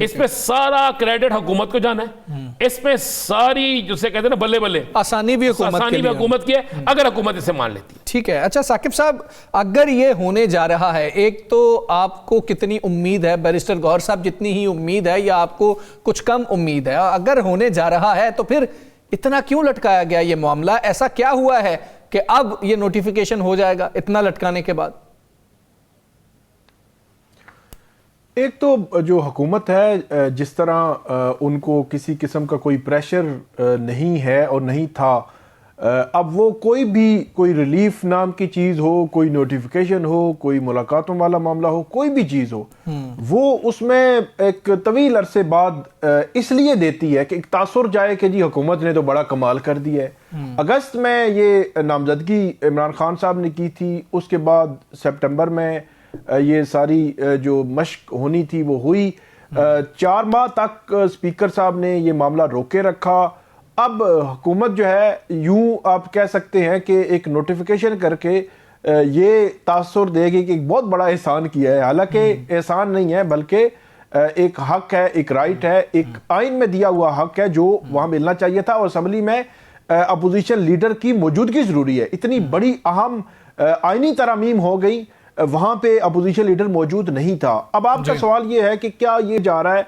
اس پہ سارا کریڈٹ حکومت کو جانا ہے، اس پہ ساری جسے کہتے ہیں نا بلے بلے آسانی بھی حکومت کی ہے اگر حکومت اسے مان لیتی ہے۔ ٹھیک ہے، اچھا ثاقب صاحب، اگر یہ ہونے جا رہا ہے، ایک تو آپ کو کتنی امید ہے بیرسٹر گوہر صاحب، جتنی ہی امید ہے یا آپ کو کچھ کم امید ہے؟ اگر ہونے جا رہا ہے تو پھر اتنا کیوں لٹکایا گیا یہ معاملہ؟ ایسا کیا ہوا ہے کہ اب یہ نوٹیفیکیشن ہو جائے گا اتنا لٹکانے کے بعد؟ ایک تو جو حکومت ہے، جس طرح ان کو کسی قسم کا کوئی پریشر نہیں ہے اور نہیں تھا، اب وہ کوئی ریلیف نام کی چیز ہو، کوئی نوٹیفیکیشن ہو، کوئی ملاقاتوں والا معاملہ ہو، کوئی بھی چیز ہو، وہ اس میں ایک طویل عرصے بعد اس لیے دیتی ہے کہ ایک تاثر جائے کہ جی حکومت نے تو بڑا کمال کر دیا ہے۔ اگست میں یہ نامزدگی عمران خان صاحب نے کی تھی، اس کے بعد سپٹمبر میں یہ ساری جو مشق ہونی تھی وہ ہوئی، 4 ماہ تک اسپیکر صاحب نے یہ معاملہ روکے رکھا۔ اب حکومت جو ہے، یوں آپ کہہ سکتے ہیں کہ ایک نوٹیفیکیشن کر کے یہ تاثر دے گی کہ ایک بہت بڑا احسان کیا ہے، حالانکہ احسان نہیں ہے بلکہ ایک حق ہے، ایک رائٹ ہے، ایک آئین میں دیا ہوا حق ہے جو وہاں ملنا چاہیے تھا، اور اسمبلی میں اپوزیشن لیڈر کی موجودگی ضروری ہے۔ اتنی بڑی اہم آئینی ترامیم ہو گئی، وہاں پہ اپوزیشن لیڈر موجود نہیں تھا۔ اب آپ کا سوال یہ ہے کہ کیا یہ جا رہا ہے؟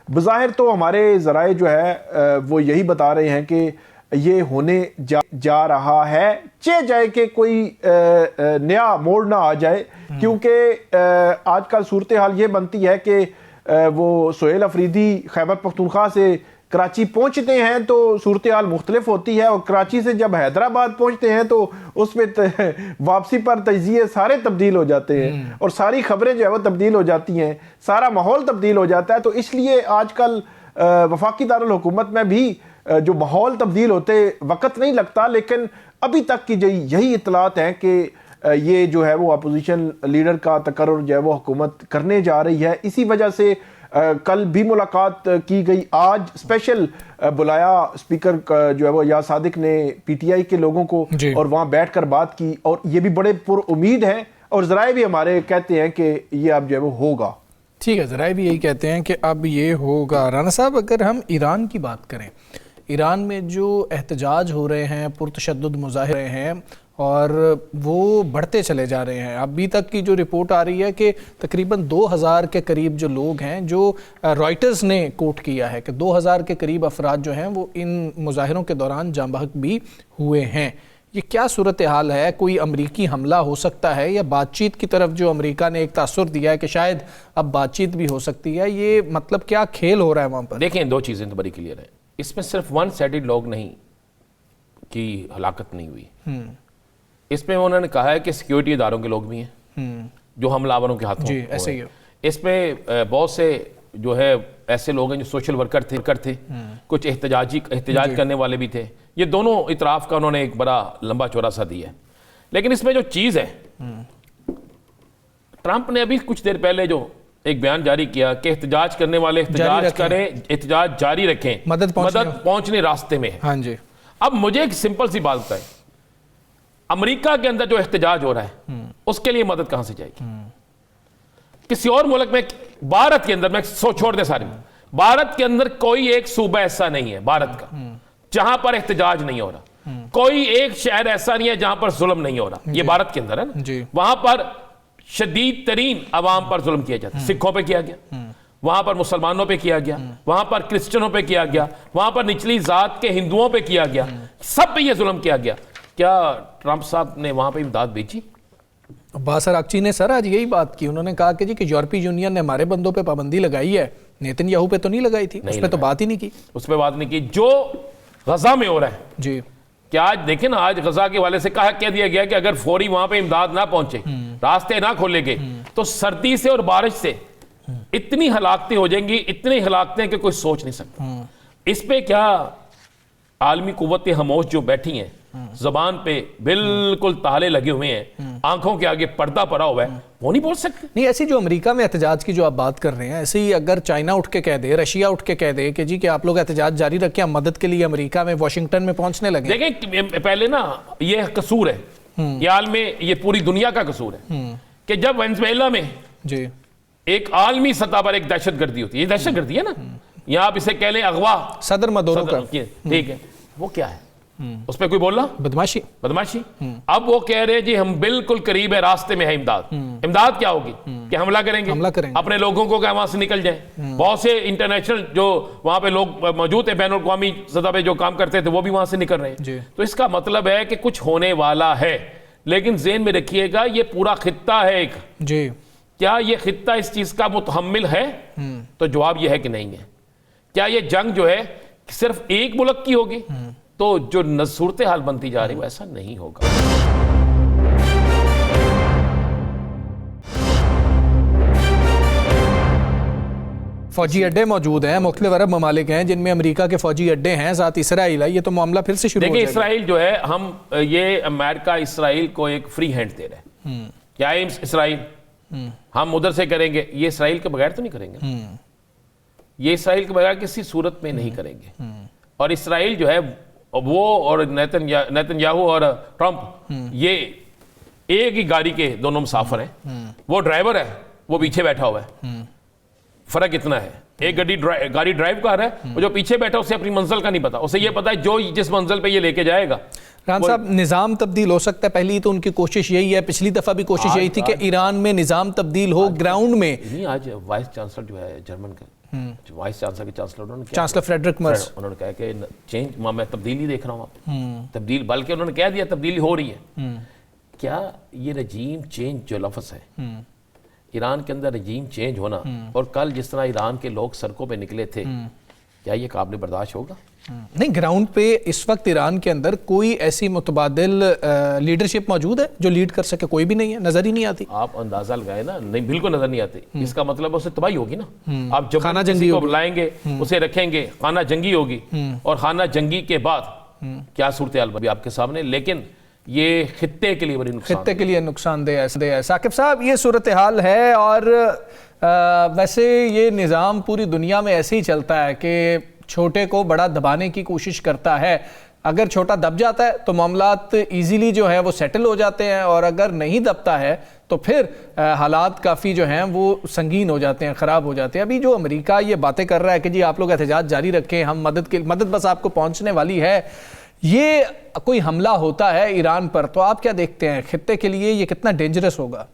بظاہر تو ہمارے ذرائع جو ہے وہ یہی بتا رہے ہیں کہ یہ ہونے جا رہا ہے، چہ جائے کہ کوئی نیا موڑ نہ آ جائے، کیونکہ آج کل صورتحال یہ بنتی ہے کہ وہ سہیل افریدی خیبر پختونخوا سے کراچی پہنچتے ہیں تو صورتحال مختلف ہوتی ہے، اور کراچی سے جب حیدرآباد پہنچتے ہیں تو اس میں واپسی پر تجزیے سارے تبدیل ہو جاتے ہیں، اور ساری خبریں جو ہے وہ تبدیل ہو جاتی ہیں، سارا ماحول تبدیل ہو جاتا ہے۔ تو اس لیے آج کل وفاقی دارالحکومت میں بھی جو ماحول تبدیل ہوتے وقت نہیں لگتا، لیکن ابھی تک کی یہی اطلاعات ہیں کہ یہ جو ہے وہ اپوزیشن لیڈر کا تقرر جو ہے وہ حکومت کرنے جا رہی ہے۔ اسی وجہ سے کل بھی ملاقات کی گئی، آج اسپیشل بلایا اسپیکر جو ہے وہ یا صادق نے پی ٹی آئی کے لوگوں کو، اور وہاں بیٹھ کر بات کی، اور یہ بھی بڑے پر امید ہیں، اور ذرائع بھی ہمارے کہتے ہیں کہ یہ اب جو ہے وہ ہوگا۔ ٹھیک ہے، ذرائع بھی یہی کہتے ہیں کہ اب یہ ہوگا۔ رانا صاحب، اگر ہم ایران کی بات کریں، ایران میں جو احتجاج ہو رہے ہیں، پرتشدد مظاہرے ہیں، اور وہ بڑھتے چلے جا رہے ہیں۔ ابھی تک کی جو رپورٹ آ رہی ہے کہ تقریباً 2000 کے قریب جو لوگ ہیں، جو رائٹرز نے کوٹ کیا ہے کہ 2000 کے قریب افراد جو ہیں وہ ان مظاہروں کے دوران جاں بحق بھی ہوئے ہیں۔ یہ کیا صورتحال ہے؟ کوئی امریکی حملہ ہو سکتا ہے، یا بات چیت کی طرف جو امریکہ نے ایک تاثر دیا ہے کہ شاید اب بات چیت بھی ہو سکتی ہے؟ یہ مطلب کیا کھیل ہو رہا ہے وہاں پر؟ دیکھیں، 2 چیزیں تو بڑی کلیئر ہیں، اس میں صرف 1 سائیڈڈ لوگ نہیں کی ہلاکت نہیں ہوئی، اس میں انہوں نے کہا ہے کہ سیکیورٹی اداروں کے لوگ بھی ہیں جو حملہ آوروں کے ہاتھوں ایسے ہی ہے۔ اس میں بہت سے جو ہے ایسے لوگ ہیں جو سوشل ورکر تھے، کچھ احتجاج کرنے والے بھی تھے، یہ دونوں اطراف کا انہوں نے ایک بڑا لمبا چوڑا سا دیا ہے۔ لیکن اس میں جو چیز ہے، ٹرمپ نے ابھی کچھ دیر پہلے جو ایک بیان جاری کیا کہ احتجاج کرنے والے احتجاج کریں، احتجاج جاری رکھیں، مدد پہنچنے راستے میں ہے۔ ہاں جی، اب مجھے ایک سمپل سی بات بتائیں، امریکہ کے اندر جو احتجاج ہو رہا ہے اس کے لیے مدد کہاں سے جائے گی؟ کسی اور ملک میں، بھارت کے اندر، میں چھوڑ دیں سارے، بھارت کے اندر کوئی ایک صوبہ ایسا نہیں ہے بھارت کا جہاں پر احتجاج نہیں ہو رہا، کوئی ایک شہر ایسا نہیں ہے جہاں پر ظلم نہیں ہو رہا۔ یہ بھارت کے اندر ہے نا، وہاں پر شدید ترین عوام پر ظلم کیا جاتا ہے، سکھوں پہ کیا گیا، وہاں پر مسلمانوں پہ کیا گیا، وہاں پر کرسچنوں پہ کیا گیا، وہاں پر نچلی ذات کے ہندوؤں پہ کیا گیا، سب پہ یہ ظلم کیا گیا۔ کیا ٹرمپ صاحب نے وہاں پہ امداد بھیجی؟ عباس اراغچی نے سر آج یہی بات کی، انہوں نے کہا کہ جی کہ یورپی یونین نے ہمارے بندوں پہ پابندی لگائی ہے، نیتن یاہو پہ تو نہیں لگائی تھی، اس پہ تو بات ہی نہیں کی، اس پہ بات نہیں کی۔ جو غزہ میں ہو رہا ہے جی، کہ آج دیکھیں نا، آج غزہ کے والے سے کہہ دیا گیا کہ اگر فوری وہاں پہ امداد نہ پہنچے، راستے نہ کھولے گئے، تو سردی سے اور بارش سے اتنی ہلاکتیں ہو جائیں گی، اتنی ہلاکتیں کہ کوئی سوچ نہیں سکتا۔ اس پہ کیا عالمی قوت خاموش جو بیٹھی ہیں، زبان پہ بالکل تالے لگے ہوئے ہیں، آنکھوں کے آگے پردہ پڑا ہوا ہے، وہ نہیں بول سکتے؟ نہیں، ایسی جو امریکہ میں احتجاج کی جو آپ بات کر رہے ہیں، ایسے ہی اگر چائنا اٹھ کے کہہ دے، رشیا اٹھ کے کہہ دے کہ جی کہ آپ لوگ احتجاج جاری رکھیں، ہم مدد کے لیے امریکہ میں واشنگٹن میں پہنچنے لگے۔ دیکھیں، پہلے نا یہ قصور ہے، یہ عالم میں، یہ پوری دنیا کا قصور ہے کہ جب وینزویلا میں جی ایک عالمی سطح پر ایک دہشت گردی ہوتی ہے. یہ دہشت گردی ہے نا, یا آپ اسے کہہ لیں اغوا, صدر مدورو کا ٹھیک ہے, وہ کیا ہے اس پہ کوئی بولنا؟ بدماشی. اب وہ کہہ رہے جی ہم بالکل قریب ہے, راستے میں ہے امداد. امداد کیا ہوگی کہ حملہ کریں گے اپنے لوگوں کو, کہ وہاں سے نکل جائیں. بہت سے انٹرنیشنل جو وہاں پہ لوگ موجود ہیں, بین الاقوامی سطح پہ جو کام کرتے تھے, وہ بھی وہاں سے نکل رہے ہیں. تو اس کا مطلب ہے کہ کچھ ہونے والا ہے, لیکن ذہن میں رکھیے گا یہ پورا خطہ ہے ایک. جی کیا یہ خطہ اس چیز کا متحمل ہے؟ تو جواب یہ ہے کہ نہیں ہے. کیا یہ جنگ جو ہے صرف ایک ملک کی ہوگی؟ تو جو صورتحال بنتی جا رہی ہے وہ ایسا نہیں ہوگا. فوجی اڈے موجود ہیں, مختلف عرب ممالک ہیں جن میں امریکہ کے فوجی اڈے ہیں, ساتھ اسرائیل ہے. یہ تو معاملہ پھر سے شروع ہو جائے گا. دیکھیں اسرائیل جو ہے, ہم یہ امریکہ اسرائیل کو ایک فری ہینڈ دے رہے ہیں. کیا ہے اسرائیل ہم ادھر سے کریں گے, یہ اسرائیل کے بغیر تو نہیں کریں گے. یہ اسرائیل کے بغیر کسی صورت میں نہیں کریں گے. اور اسرائیل جو ہے وہ اور نیتن یاہو اور ٹرمپ یہ ایک ہی گاڑی کے دونوں مسافر ہیں. وہ ڈرائیور ہے, وہ پیچھے بیٹھا ہوا ہے. فرق اتنا ہے, ایک گاڑی ڈرائیو کر رہا ہے, وہ جو پیچھے بیٹھا اسے اپنی منزل کا نہیں پتا. اسے یہ پتا ہے جو جس منزل پہ یہ لے کے جائے گا. رحان صاحب, نظام تبدیل ہو سکتا ہے. پہلی تو ان کی کوشش یہی ہے, پچھلی دفعہ بھی کوشش یہی تھی کہ ایران میں نظام تبدیل ہو گراؤنڈ میں. آج وائس چانسلر جو ہے جرمن کا, وائس چانسلر کے چانسلر فریڈرک مرز, انہوں نے کہا کہ چینج میں تبدیلی دیکھ رہا ہوں. تبدیل, بلکہ انہوں نے کہہ دیا تبدیلی ہو رہی ہے. کیا یہ رجیم چینج جو لفظ ہے, ایران کے اندر رجیم چینج ہونا, اور کل جس طرح ایران کے لوگ سڑکوں پہ نکلے تھے, کیا یہ قابل برداشت ہوگا؟ نہیں. گراؤنڈ پہ اس وقت ایران کے اندر کوئی ایسی متبادل لیڈرشپ موجود ہے جو لیڈ کر سکے؟ کوئی بھی نہیں ہے, نظر ہی نہیں آتی. آپ اندازہ لگائیں نا, نہیں بالکل نظر نہیں آتی. اس کا مطلب اسے تباہی ہوگی نا. آپ جب خانہ کسی جنگی کو بلائیں گے, اسے رکھیں گے, خانہ جنگی ہوگی, اور خانہ جنگی کے بعد کیا صورتحال بھی آپ کے سامنے. لیکن یہ خطے کے لیے بڑی نقصان, خطے کے لیے نقصان دہ ہے. ثاقب صاحب, یہ صورتحال ہے, اور ویسے یہ نظام پوری دنیا میں ایسے ہی چلتا ہے کہ چھوٹے کو بڑا دبانے کی کوشش کرتا ہے. اگر چھوٹا دب جاتا ہے تو معاملات ایزیلی جو ہے وہ سیٹل ہو جاتے ہیں, اور اگر نہیں دبتا ہے تو پھر حالات کافی جو ہیں وہ سنگین ہو جاتے ہیں, خراب ہو جاتے ہیں. ابھی جو امریکہ یہ باتیں کر رہا ہے کہ جی آپ لوگ احتجاج جاری رکھیں, ہم مدد بس آپ کو پہنچنے والی ہے, یہ کوئی حملہ ہوتا ہے ایران پر, تو آپ کیا دیکھتے ہیں خطے کے لیے یہ کتنا ڈینجرس ہوگا؟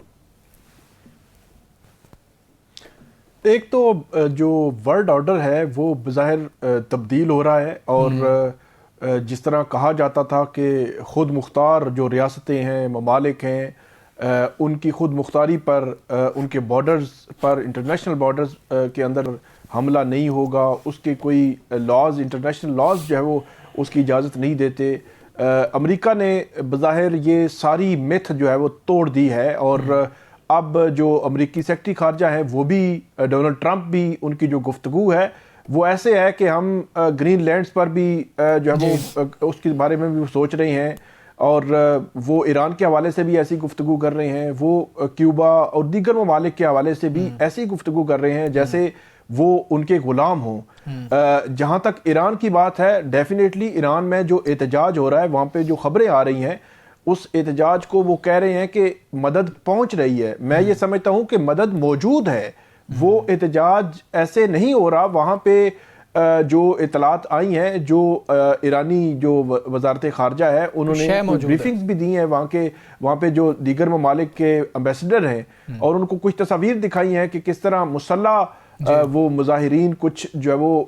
ایک تو جو ورلڈ آرڈر ہے وہ بظاہر تبدیل ہو رہا ہے, اور جس طرح کہا جاتا تھا کہ خود مختار جو ریاستیں ہیں, ممالک ہیں, ان کی خود مختاری پر, ان کے بارڈرز پر, انٹرنیشنل بارڈرز کے اندر حملہ نہیں ہوگا, اس کے کوئی لاز, انٹرنیشنل لاز جو ہے وہ اس کی اجازت نہیں دیتے. امریکہ نے بظاہر یہ ساری میتھ جو ہے وہ توڑ دی ہے, اور اب جو امریکی سیکرٹری خارجہ ہیں وہ بھی, ڈونلڈ ٹرمپ بھی, ان کی جو گفتگو ہے وہ ایسے ہے کہ ہم گرین لینڈز پر بھی جو ہے وہ اس کے بارے میں بھی سوچ رہے ہیں, اور وہ ایران کے حوالے سے بھی ایسی گفتگو کر رہے ہیں, وہ کیوبا اور دیگر ممالک کے حوالے سے بھی ایسی گفتگو کر رہے ہیں جیسے وہ ان کے غلام ہوں. جہاں تک ایران کی بات ہے, ڈیفینیٹلی ایران میں جو احتجاج ہو رہا ہے, وہاں پہ جو خبریں آ رہی ہیں, اس احتجاج کو وہ کہہ رہے ہیں کہ مدد پہنچ رہی ہے. میں یہ سمجھتا ہوں کہ مدد موجود ہے, وہ احتجاج ایسے نہیں ہو رہا. وہاں پہ جو اطلاعات آئی ہیں, جو ایرانی جو وزارت خارجہ ہے انہوں نے بریفنگز بھی دی ہیں وہاں پہ جو دیگر ممالک کے امبیسڈر ہیں, اور ان کو کچھ تصاویر دکھائی ہیں کہ کس طرح مسلح وہ مظاہرین, کچھ جو ہے وہ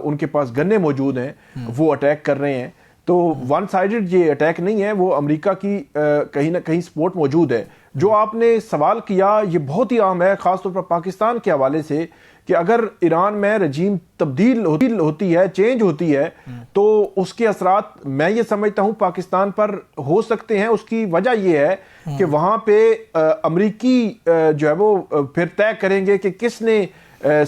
ان کے پاس گنے موجود ہیں, وہ اٹیک کر رہے ہیں. تو ون سائیڈڈ یہ اٹیک نہیں ہے, وہ امریکہ کی کہیں نہ کہیں سپورٹ موجود ہے. جو آپ نے سوال کیا یہ بہت ہی عام ہے, خاص طور پر پاکستان کے حوالے سے, کہ اگر ایران میں رجیم تبدیل ہوتی ہے, چینج ہوتی ہے, تو اس کے اثرات میں یہ سمجھتا ہوں پاکستان پر ہو سکتے ہیں. اس کی وجہ یہ ہے کہ وہاں پہ امریکی جو ہے وہ پھر طے کریں گے کہ کس نے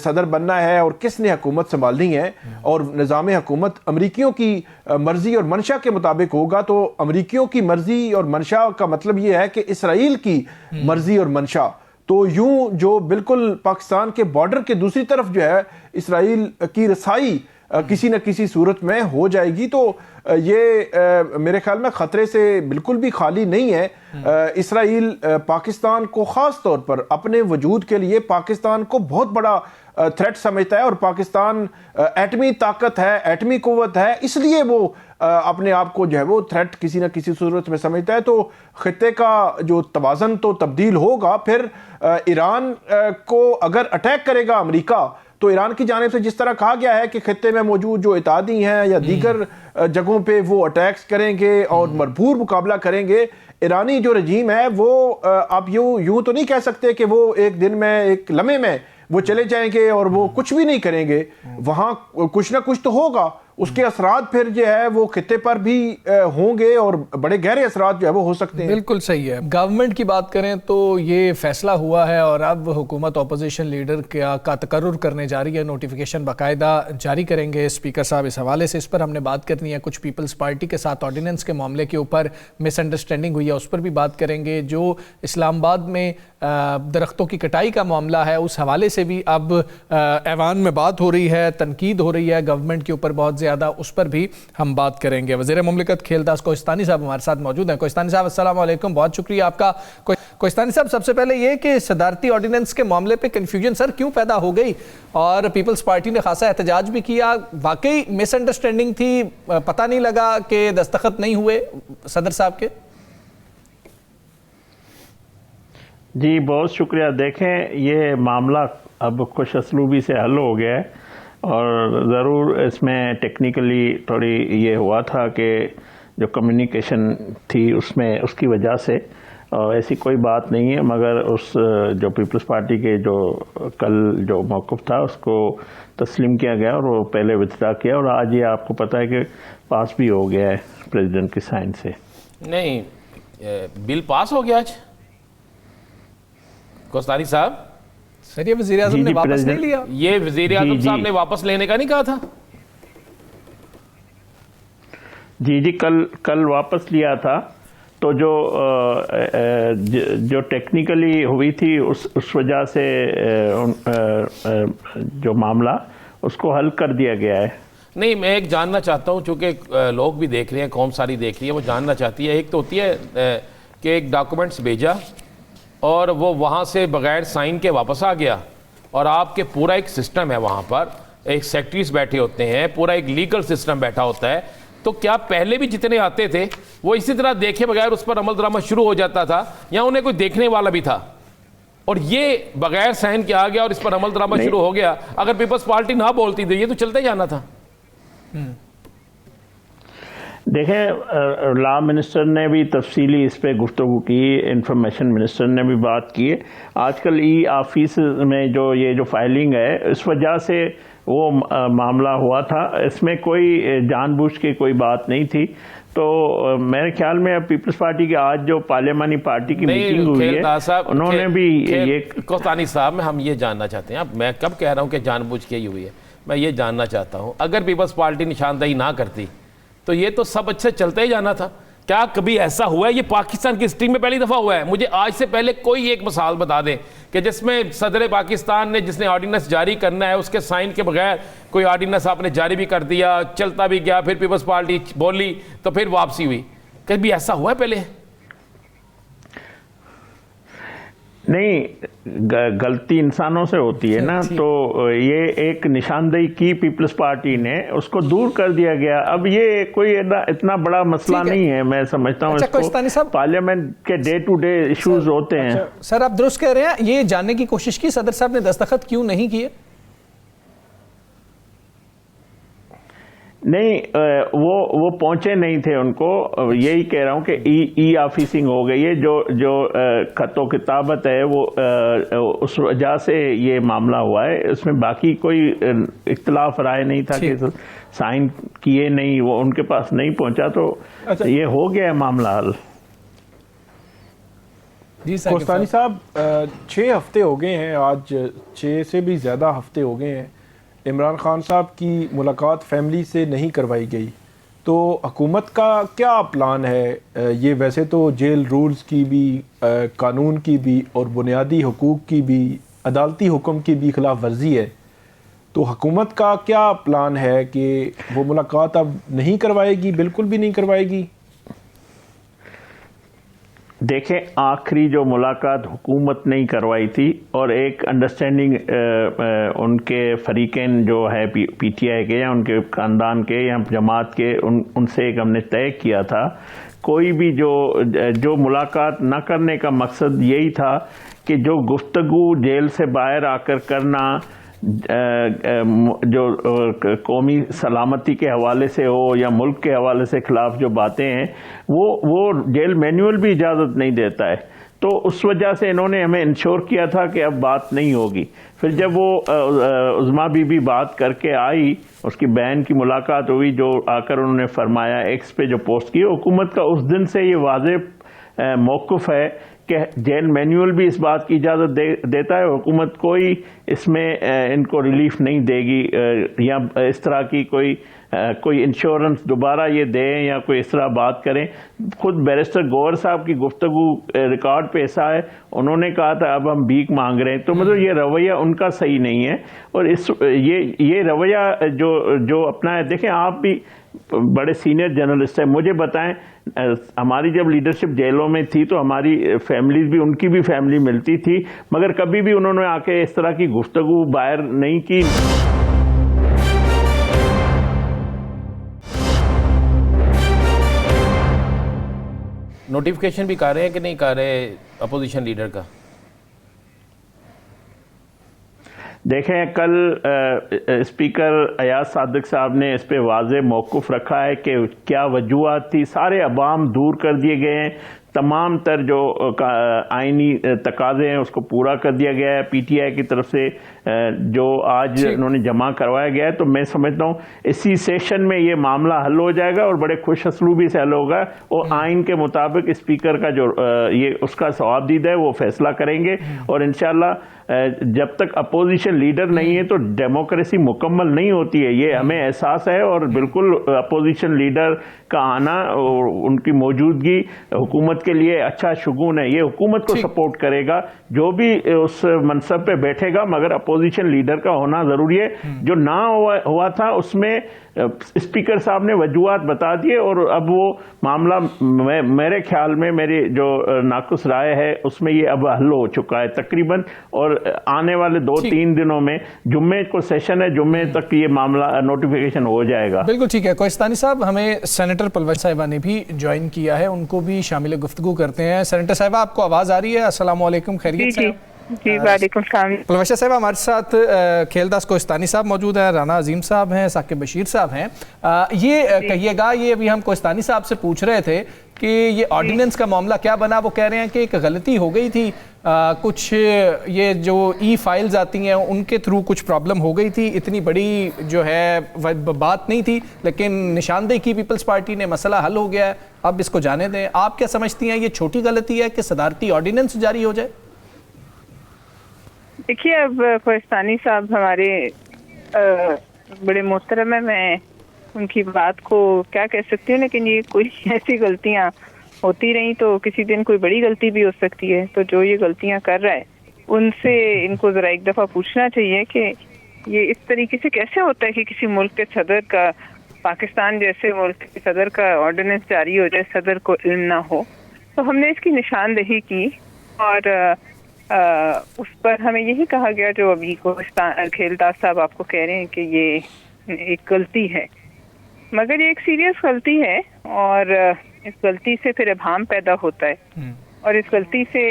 صدر بننا ہے اور کس نے حکومت سنبھالنی ہے, اور نظام حکومت امریکیوں کی مرضی اور منشا کے مطابق ہوگا. تو امریکیوں کی مرضی اور منشا کا مطلب یہ ہے کہ اسرائیل کی مرضی اور منشا. تو یوں جو بالکل پاکستان کے بارڈر کے دوسری طرف جو ہے اسرائیل کی رسائی کسی نہ کسی صورت میں ہو جائے گی. تو یہ میرے خیال میں خطرے سے بالکل بھی خالی نہیں ہے. اسرائیل پاکستان کو خاص طور پر اپنے وجود کے لیے پاکستان کو بہت بڑا تھریٹ سمجھتا ہے, اور پاکستان ایٹمی طاقت ہے, ایٹمی قوت ہے, اس لیے وہ اپنے آپ کو جو ہے وہ تھریٹ کسی نہ کسی صورت میں سمجھتا ہے. تو خطے کا جو توازن تو تبدیل ہوگا. پھر ایران کو اگر اٹیک کرے گا امریکہ, تو ایران کی جانب سے جس طرح کہا گیا ہے کہ خطے میں موجود جو اتحادی ہیں یا دیگر جگہوں پہ وہ اٹیکس کریں گے اور بھرپور مقابلہ کریں گے. ایرانی جو رجیم ہے وہ آپ یوں تو نہیں کہہ سکتے کہ وہ ایک دن میں, ایک لمحے میں وہ چلے جائیں گے اور وہ کچھ بھی نہیں کریں گے. وہاں کچھ نہ کچھ تو ہوگا, اس کے اثرات پھر جو ہے وہ خطے پر بھی ہوں گے اور بڑے گہرے اثرات جو ہے وہ ہو سکتے ہیں. بالکل صحیح ہے. گورنمنٹ کی بات کریں تو یہ فیصلہ ہوا ہے اور اب حکومت اپوزیشن لیڈر کا تقرر کرنے جا رہی ہے. نوٹیفیکیشن باقاعدہ جاری کریں گے اسپیکر صاحب اس حوالے سے. اس پر ہم نے بات کرنی ہے. کچھ پیپلز پارٹی کے ساتھ آرڈیننس کے معاملے کے اوپر مس انڈرسٹینڈنگ ہوئی ہے, اس پر بھی بات کریں گے. جو اسلام آباد میں درختوں کی کٹائی کا معاملہ ہے اس حوالے سے بھی اب ایوان میں بات ہو رہی ہے, تنقید ہو رہی ہے گورنمنٹ کے اوپر بہت زیادہ, اس پر بھی ہم بات کریں گے. وزیر مملکت کھیلداس کوہستانی صاحب ہمارے ساتھ موجود ہیں. کوہستانی صاحب السلام علیکم, بہت شکریہ آپ کا. کوہستانی صاحب سب سے پہلے یہ کہ صدارتی آرڈیننس کے معاملے پہ کنفیوژن سر کیوں پیدا ہو گئی, اور پیپلز پارٹی نے خاصا احتجاج بھی کیا, واقعی مس انڈرسٹینڈنگ تھی, پتہ نہیں لگا کہ دستخط نہیں ہوئے صدر صاحب کے؟ جی بہت شکریہ. دیکھیں یہ معاملہ اب خوش اسلوبی سے حل ہو گیا ہے, اور ضرور اس میں ٹیکنیکلی تھوڑی یہ ہوا تھا کہ جو کمیونیکیشن تھی اس میں اس کی وجہ سے, ایسی کوئی بات نہیں ہے. مگر اس جو پیپلز پارٹی کے جو کل جو موقف تھا اس کو تسلیم کیا گیا اور وہ پہلے وتھڈرا کیا, اور آج یہ آپ کو پتہ ہے کہ پاس بھی ہو گیا ہے پریزیڈنٹ کی سائن سے. نہیں, بل پاس ہو گیا آج کوہستانی صاحب؟ سر یہ وزیر اعظم نے واپس نہیں لیا. یہ وزیر اعظم صاحب نے واپس لینے کا نہیں کہا تھا؟ جی کل واپس لیا تھا. تو جو ٹیکنیکلی ہوئی تھی اس وجہ سے جو معاملہ اس کو حل کر دیا گیا ہے. نہیں, میں ایک جاننا چاہتا ہوں, چونکہ لوگ بھی دیکھ رہے ہیں, قوم ساری دیکھ رہی ہے, وہ جاننا چاہتی ہے. ایک تو ہوتی ہے کہ ایک ڈاکومنٹس بھیجا اور وہ وہاں سے بغیر سائن کے واپس آ گیا, اور آپ کے پورا ایک سسٹم ہے وہاں پر, ایک سیکٹریز بیٹھے ہوتے ہیں, پورا ایک لیگل سسٹم بیٹھا ہوتا ہے. تو کیا پہلے بھی جتنے آتے تھے وہ اسی طرح دیکھے بغیر اس پر عمل درآمد شروع ہو جاتا تھا, یا انہیں کوئی دیکھنے والا بھی تھا؟ اور یہ بغیر سائن کے آ گیا اور اس پر عمل درآمد شروع ہو گیا. اگر پیپلز پارٹی نہ بولتی تھی یہ تو چلتے جانا تھا. دیکھیں لا منسٹر نے بھی تفصیلی اس پہ گفتگو کی, انفارمیشن منسٹر نے بھی بات کی ہے. آج کل ای آفس میں جو فائلنگ ہے اس وجہ سے وہ معاملہ ہوا تھا, اس میں کوئی جان بوجھ کے کوئی بات نہیں تھی. تو میرے خیال میں اب پیپلز پارٹی کی آج جو پارلیمانی پارٹی کی میٹنگ ہوئی ہے انہوں نے بھی یہ کوہستانی صاحب, ہم یہ جاننا چاہتے ہیں, اب میں کب کہہ رہا ہوں کہ جان بوجھ کے ہی ہوئی ہے, میں یہ جاننا چاہتا ہوں اگر پیپلز پارٹی نشاندہی نہ کرتی تو یہ تو سب اچھے چلتے ہی جانا تھا. کیا کبھی ایسا ہوا ہے؟ یہ پاکستان کی ہسٹری میں پہلی دفعہ ہوا ہے. مجھے آج سے پہلے کوئی ایک مثال بتا دیں کہ جس میں صدر پاکستان نے جس نے آرڈیننس جاری کرنا ہے اس کے سائن کے بغیر کوئی آرڈیننس آپ نے جاری بھی کر دیا, چلتا بھی گیا, پھر پیپلز پارٹی بولی تو پھر واپسی ہوئی. کبھی ایسا ہوا ہے پہلے؟ نہیں, غلطی انسانوں سے ہوتی ہے نا. تو یہ ایک نشاندہی کی پیپلز پارٹی نے, اس کو دور کر دیا گیا. اب یہ کوئی اتنا بڑا مسئلہ نہیں ہے, میں سمجھتا ہوں اس کو پارلیمنٹ کے ڈے ٹو ڈے ایشوز ہوتے ہیں. سر آپ درست کہہ رہے ہیں. یہ جاننے کی کوشش کی صدر صاحب نے دستخط کیوں نہیں کیے؟ نہیں, وہ پہنچے نہیں تھے ان کو. یہی کہہ رہا ہوں کہ ای آفیسنگ ہو گئی ہے. جو خط و کتابت ہے وہ اس وجہ سے یہ معاملہ ہوا ہے. اس میں باقی کوئی اختلاف رائے نہیں تھا کہ سائن کیے نہیں, وہ ان کے پاس نہیں پہنچا, تو یہ ہو گیا ہے معاملہ حل. کوہستانی صاحب 6 ہفتے ہو گئے ہیں, آج 6 سے بھی زیادہ ہفتے ہو گئے ہیں عمران خان صاحب کی ملاقات فیملی سے نہیں کروائی گئی. تو حکومت کا کیا پلان ہے؟ یہ ویسے تو جیل رولز کی بھی, قانون کی بھی اور بنیادی حقوق کی بھی, عدالتی حکم کی بھی خلاف ورزی ہے. تو حکومت کا کیا پلان ہے کہ وہ ملاقات اب نہیں کروائے گی، بالکل بھی نہیں کروائے گی؟ دیکھیں آخری جو ملاقات حکومت نہیں کروائی تھی اور ایک انڈرسٹینڈنگ ان کے فریقین جو ہے پی ٹی آئی کے یا ان کے خاندان کے یا جماعت کے ان سے ایک ہم نے طے کیا تھا، کوئی بھی جو ملاقات نہ کرنے کا مقصد یہی تھا کہ جو گفتگو جیل سے باہر آ کر کرنا جو قومی سلامتی کے حوالے سے ہو یا ملک کے حوالے سے خلاف جو باتیں ہیں وہ جیل مینول بھی اجازت نہیں دیتا ہے، تو اس وجہ سے انہوں نے ہمیں انشور کیا تھا کہ اب بات نہیں ہوگی۔ پھر جب وہ عظمیٰ بی بی بات کر کے آئی، اس کی بہن کی ملاقات ہوئی، جو آ کر انہوں نے فرمایا ایکس پہ جو پوسٹ کی، حکومت کا اس دن سے یہ واضح موقف ہے کہ جیل مینول بھی اس بات کی اجازت دیتا ہے، حکومت کوئی اس میں ان کو ریلیف نہیں دے گی یا اس طرح کی کوئی انشورنس دوبارہ یہ دیں یا کوئی اس طرح بات کریں۔ خود بیرسٹر گوہر صاحب کی گفتگو ریکارڈ پہ ایسا ہے، انہوں نے کہا تھا اب ہم بھیک مانگ رہے ہیں، تو مطلب یہ رویہ ان کا صحیح نہیں ہے، اور یہ رویہ جو اپنا ہے۔ دیکھیں آپ بھی بڑے سینئر جرنلسٹ ہیں، مجھے بتائیں ہماری جب لیڈرشپ جیلوں میں تھی تو ہماری فیملیز بھی، ان کی بھی فیملی ملتی تھی، مگر کبھی بھی انہوں نے آ کے اس طرح کی گفتگو باہر نہیں کی۔ نوٹیفیکیشن بھی کر رہے ہیں کہ نہیں کر رہے اپوزیشن لیڈر کا؟ دیکھیں کل اسپیکر ایاز صادق صاحب نے اس پہ واضح موقف رکھا ہے کہ کیا وجوہات تھی، سارے عوام دور کر دیے گئے ہیں، تمام تر جو آئینی تقاضے ہیں اس کو پورا کر دیا گیا ہے پی ٹی آئی کی طرف سے، جو آج انہوں نے جمع کروایا گیا ہے۔ تو میں سمجھتا ہوں اسی سیشن میں یہ معاملہ حل ہو جائے گا اور بڑے خوش اسلوبی سے حل ہوگا، اور آئین کے مطابق اسپیکر کا جو یہ اس کا ثوابدید ہے وہ فیصلہ کریں گے، اور انشاءاللہ جب تک اپوزیشن لیڈر نہیں ہے تو ڈیموکریسی مکمل نہیں ہوتی ہے، یہ ہمیں احساس ہے، اور بالکل اپوزیشن لیڈر کا آنا اور ان کی موجودگی حکومت کے لیے اچھا شگون ہے، یہ حکومت کو سپورٹ کرے گا جو بھی اس منصب پہ بیٹھے گا، مگر اپوزیشن لیڈر کا ہونا ضروری ہے۔ جو نہ ہوا تھا اس میں اسپیکر صاحب نے وجوہات بتا دیے، اور اب وہ معاملہ میرے خیال میں میری جو ناقص رائے ہے اس میں یہ اب حل ہو چکا ہے تقریباً، اور آنے والے 2-3 دنوں میں جمعے کو سیشن ہے، جمعے تک یہ معاملہ نوٹیفیکیشن ہو جائے گا۔ بالکل ٹھیک ہے۔ کوہستانی صاحب، ہمیں سینیٹر پلوش صاحبہ نے بھی جوائن کیا ہے، ان کو بھی شامل گفتگو کرتے ہیں۔ سینیٹر صاحبہ آپ کو آواز آ رہی ہے؟ السلام علیکم، خیریت سے؟ جی وعلیکم السلام۔ پلوش صاحب ہمارے ساتھ کھیلداس کوہستانی صاحب موجود ہیں، رانا عظیم صاحب ہیں، ثاقب بشیر صاحب ہیں۔ یہ کہیے گا، یہ ابھی ہم کوہستانی صاحب سے پوچھ رہے تھے کہ یہ آرڈیننس کا معاملہ کیا بنا، وہ کہہ رہے ہیں کہ ایک غلطی ہو گئی تھی، کچھ یہ جو ای فائلز آتی ہیں ان کے تھرو کچھ پرابلم ہو گئی تھی، اتنی بڑی جو ہے بات نہیں تھی، لیکن نشاندہی کی پیپلز پارٹی نے، مسئلہ حل ہو گیا ہے، اب اس کو جانے دیں۔ آپ کیا سمجھتی ہیں، یہ چھوٹی غلطی ہے کہ صدارتی آرڈیننس جاری ہو جائے؟ دیکھیے اب کوہستانی صاحب ہمارے بڑے محترم ہیں، میں ان کی بات کو کیا کہہ سکتی ہوں، لیکن یہ کوئی ایسی غلطیاں ہوتی رہیں تو کسی دن کوئی بڑی غلطی بھی ہو سکتی ہے، تو جو یہ غلطیاں کر رہا ہے ان سے ان کو ذرا ایک دفعہ پوچھنا چاہیے کہ یہ اس طریقے سے کیسے ہوتا ہے کہ کسی ملک کے صدر کا، پاکستان جیسے ملک کے صدر کا آرڈیننس جاری ہو جائے، صدر کو علم نہ ہو۔ تو ہم نے اس کی نشاندہی کی، اور اس پر ہمیں یہی کہا گیا جو ابھی کھیلداس صاحب آپ کو کہہ رہے ہیں کہ یہ ایک غلطی ہے، مگر یہ ایک سیریس غلطی ہے، اور اس غلطی سے پھر ابہام پیدا ہوتا ہے، اور اس غلطی سے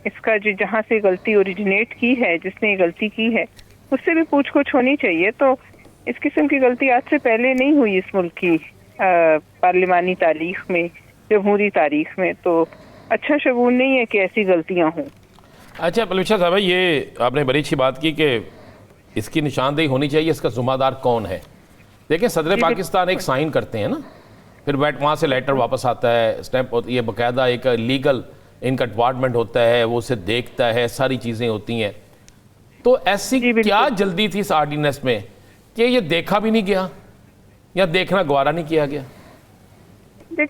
اس کا جہاں سے غلطی اوریجنیٹ کی ہے، جس نے یہ غلطی کی ہے، اس سے بھی پوچھ گچھ ہونی چاہیے۔ تو اس قسم کی غلطی آج سے پہلے نہیں ہوئی اس ملک کی پارلیمانی تاریخ میں، جمہوری تاریخ میں، تو اچھا شگون نہیں ہے کہ ایسی غلطیاں ہوں۔ اچھا پلوشا صاحب، یہ آپ نے بڑی اچھی بات کی کہ اس کی نشاندہی ہونی چاہیے، اس کا ذمہ دار کون ہے۔ دیکھیں صدر پاکستان ایک سائن کرتے ہیں نا، پھر وہاں سے لیٹر واپس آتا ہے، اسٹیمپ، یہ باقاعدہ ایک لیگل ان کا ڈپارٹمنٹ ہوتا ہے، وہ اسے دیکھتا ہے، ساری چیزیں ہوتی ہیں۔ تو ایسی کیا جلدی تھی اس آرڈیننس میں کہ یہ دیکھا بھی نہیں گیا یا دیکھنا گوارا نہیں کیا گیا؟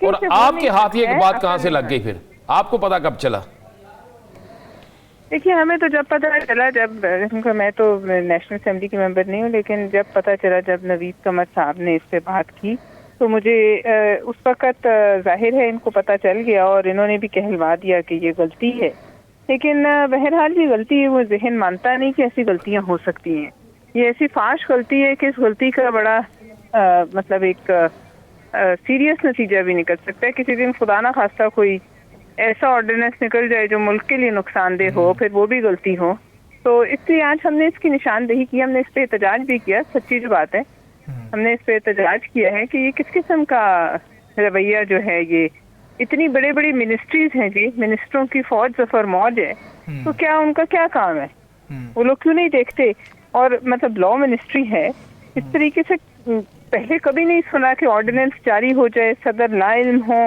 اور آپ کے ہاتھ یہ بات کہاں سے لگ گئی، پھر آپ کو پتا کب چلا؟ دیکھیے ہمیں تو جب پتہ چلا، جب میں تو نیشنل اسمبلی کی ممبر نہیں ہوں، لیکن جب پتہ چلا، جب نوید قمر صاحب نے اس پہ بات کی تو مجھے اس وقت ظاہر ہے ان کو پتہ چل گیا اور انہوں نے بھی کہلوا دیا کہ یہ غلطی ہے. لیکن بہرحال یہ غلطی ہے، وہ ذہن مانتا نہیں کہ ایسی غلطیاں ہو سکتی ہیں. یہ ایسی فاش غلطی ہے کہ اس غلطی کا بڑا مطلب ایک سیریس نتیجہ بھی نکل سکتا ہے. کسی دن خدا نہ خواستہ کوئی ایسا آرڈیننس نکل جائے جو ملک کے لیے نقصان دہ ہو، پھر وہ بھی غلطی ہو. تو اس لیے آج ہم نے اس کی نشاندہی کی، ہم نے اس پہ احتجاج بھی کیا. سچی جو بات ہے، ہم نے اس پہ احتجاج کیا ہے کہ یہ کس قسم کا رویہ جو ہے، یہ اتنی بڑی بڑی منسٹریز ہیں جی، منسٹروں کی فوج ظفر موج ہے، تو کیا ان کا کیا کام ہے؟ وہ لوگ کیوں نہیں دیکھتے؟ اور مطلب لا منسٹری ہے، اس طریقے سے پہلے کبھی نہیں سنا کہ آرڈیننس جاری ہو جائے، صدر لا علم ہو